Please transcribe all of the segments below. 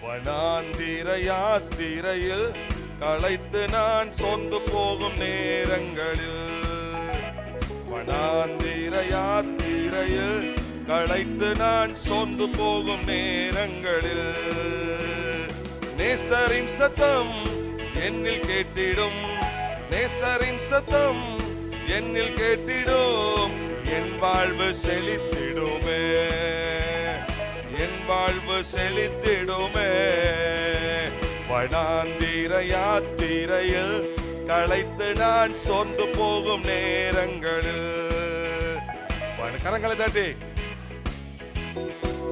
வனாந்திர யாத்திரையில் களைத்து நான் சொந்து போகும் நேரங்களில், வனாந்திர யாத்திரையில் களைத்து நான் சொந்து போகும் நேரங்களில், நேசரின் சத்தம் என்னில் கேட்டிடும், நேசரின் சத்தம் என்னில் கேட்டிடும், என் வாழ்வு செழித்திடுமே, என் வாழ்வு செழித்திடுமே. வனாந்திர யாத்திரையில் களைத்து நான் சொந்து போகும் நேரங்களில், கரங்களை தட்டி,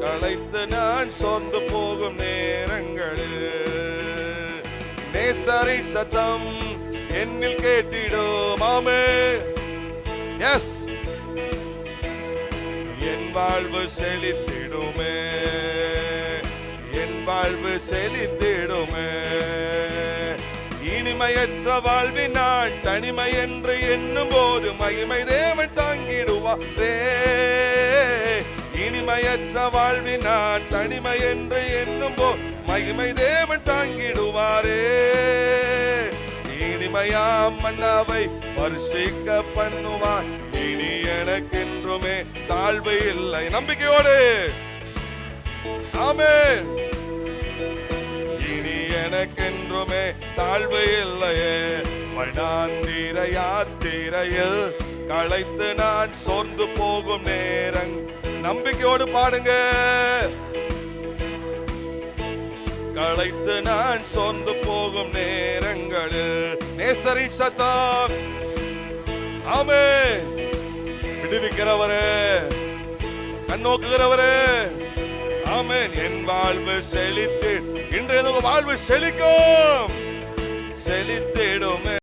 களைத்து நான் சொந்து போகும் நேரங்களில், நேசரின் சத்தம் என்னில் கேட்டிடும். ஆமென். எஸ், என் வாழ்வு செழித்திடுமே, என் வாழ்வு செழித்திடுமே. இனிமையற்ற வாழ்வினால் தனிமை என்று எண்ணும் போது மகிமை தேவன் தாங்கிடுவாரே. இனிமையற்ற வாழ்வினால் தனிமை என்று எண்ணும் போது மகிமை தேவன் தாங்கிடுவாரே. இனிமையாம் மன்னாவை பரிசிக்க பண்ணுவார், இனி எனக்கென்றுமே தாழ்வு இல்லை. நம்பிக்கையோடு ஆமென். இனி எனக்கென்றுமே தாழ்வு இல்லையே. வனாந்திர யாத்திரையில் களைத்து நான் சோர்ந்து போகும் நேரம். நம்பிக்கையோடு பாடுங்க. களைத்து நான் சோர்ந்து போகும் நேரங்களில் நேசரின் சத்தம். ஆமென். விடுவிக்கிறவரே, கண்ணோக்குகிறவரே, ஆமென். என் வாழ்வு செழித்து, இன்றைய வாழ்வு செழிக்கும்.